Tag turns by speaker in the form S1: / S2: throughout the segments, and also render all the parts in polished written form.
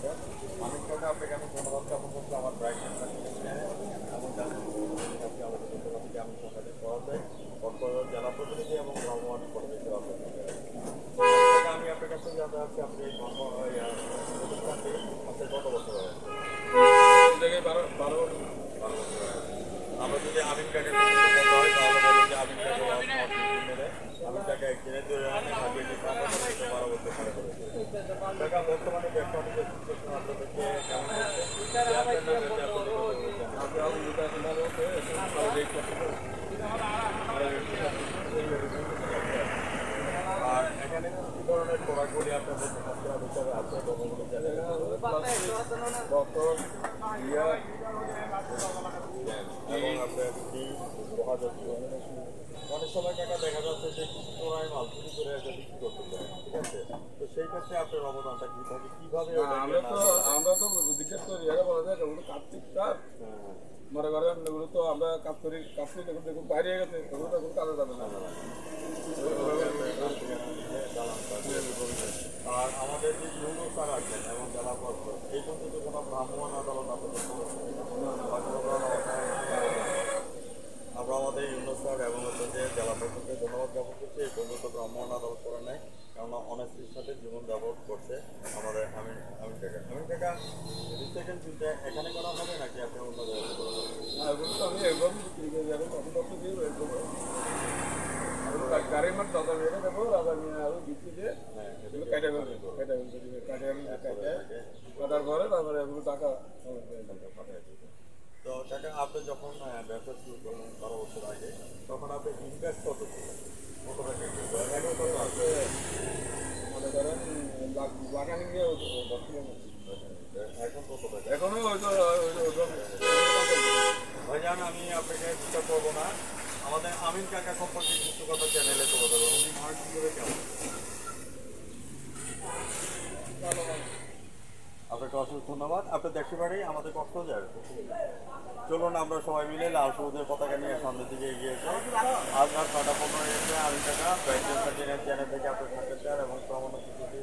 S1: আমি কাকা আপনাকে আমি ধন্যবাদ জ্ঞাপন করছি আমার ব্রাইটনেস এবং আমি সকালে করা যায় কক্সবাজার জেলা প্রতিনিধি এবং ভ্রমণ পরিবেশ আমি আপনার কাছে জানতে চাচ্ছি আপনি এই প্রতিষ্ঠানটি আপনার কত বছর হয়েছে? জায়গায় 12 বছর আমরা যদি আমিন কাকে হয় তাহলে বলুন যে আমিন কাকে আমিন কাকে একদিনের জন্য সার্টিফিকেট 12 বছর পারে করেছে টাকা বর্তমানে ব্যবসা সিচুয়েশন আপনাদেরকে কেমন আর এখানে কি ধরনের প্রোডাক্টগুলি আপনার হিসাবে আছে ডক্টর এবং আপনার অনেক সময় টাকা দেখা যাচ্ছে যে চোরাই মাল চুরি করে বিক্রি করতে চায়, ঠিক আছে? তো সেই ক্ষেত্রে আপনার অবদানটা কি থাকে, কিভাবে?
S2: আমরা তো জিজ্ঞেস করি এরা বলা যায় ওগুলো কার্তিক কাজ মনে করেন এগুলো তো আমরা কাজ করি দেখুন বাইরে গেছে ওগুলো তো কোনো কাজে যাবে না।
S1: আর আমাদের যে ইউনো স্যার আছেন এবং জেলা পরিষদ এই পর্যন্ত কোনো ভ্রাম্যমাণ আদালত আপনাদের আমরা আমাদের ইউনো স্যার এবং হচ্ছে যে জেলা পরিষদকে ধন্যবাদ জ্ঞাপন করছি। এই পর্যন্ত ভ্রাম্যমাণ আদালত করে নেয়, কেননা অনেস্টির সাথে জীবনযাপন করছে আমাদের আমিন কাকা রিসাইকেল চিন্তা এখানে করা হবে নাকি আপনি অন্য জায়গায় করা হবে?
S2: এগুলো তো আমি এরকম গাড়ির মাঠ দাদা মেয়ে দেবো দাদা মেয়ে আরো বিক্রি দিয়ে এগুলো কাটার পরে তারপরে এগুলো টাকা
S1: তো টাকা আপনি যখন ব্যবসা শুরু করলেন 12 বছর আগে তখন আপনি ইনভেস্ট কত ছিলেন? কত টাকা এখন কত আছে?
S2: মনে করেন বাগানে গিয়ে
S1: এখন কত টাকা?
S2: এখনো
S1: ভাইজান আমি আপনাকে চিন্তা করবো না, আমাদের আমিন কাকা সম্পর্কে কিছু কথা চ্যানেলে চলে যাবে। উনি মার্কেটিং করে কেমন? আপনাকে অসংখ্য ধন্যবাদ। আপনি দেখতে পারি আমাদের কক্সবাজার চলুন আমরা সবাই মিলে লাল সবুজের পতাকা নিয়ে সামনের দিকে এগিয়েছে। আজ রাত 9:15 এসে আমিন কাকা চ্যানেল থেকে আপনার সাক্ষাৎকার এবং ভ্রমণ কিছুটি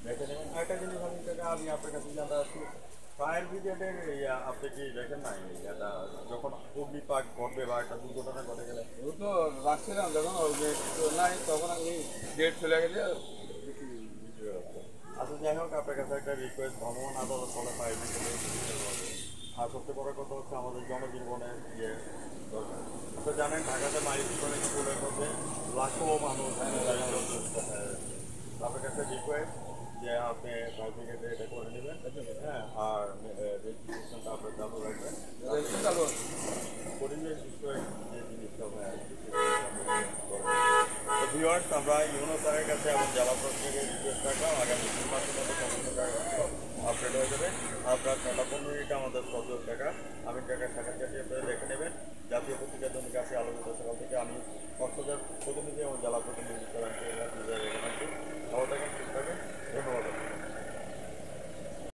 S1: দেখে নেবেন। আরেকটা জিনিস আমিন কাকা আমি আপনার কাছে জানতে আসছি, ফায়ার ব্রিগেডের আপনি কি দেখেন নাই এটা যখন অগ্নিপাক ঘটবে বা একটা দুর্ঘটনা ঘটে গেলে?
S2: ও তো রাখছিলাম যখন নাই তখন আমি ডেট চলে গেলে।
S1: আচ্ছা যাই হোক, আপনার কাছে একটা রিকোয়েস্ট, ভ্রমণ আদালত বলে ফায়ার ব্রিগেডের আর সবচেয়ে বড় কথা হচ্ছে আমাদের জনজীবনের দরকার। আপনি জানেন ঢাকাতে মাইলস্টোনে স্কুলের মধ্যে লাখো মানুষ আপনার কাছে রিকোয়েস্ট যে আপনি ফায়ার ব্রিগেডে এটা করে নেবেন, হ্যাঁ, আর রেজিস্ট্রেশনটা আপনার চালু রাখবেন। পরিবেশ বিষয়ে যে জিনিসটা ভিউয়ার্স, আমরা ইউনো স্যারের কাছে এবং জেলা প্রশাসনের রিকোয়েস্ট রাখলাম আগামী 3 মাসের মধ্যে সমস্ত আপডেট হয়ে যাবে। আপনার 15 আমাদের সহযোগ টাকা আমিন কাকার সাক্ষাৎকারটি আপনারা দেখে নেবেন। জাতীয় পত্রিকা দৈনিক কাছে আলোচিত সকাল থেকে আমি কক্সবাজার প্রতিনিধি এবং জেলা প্রতিনিধি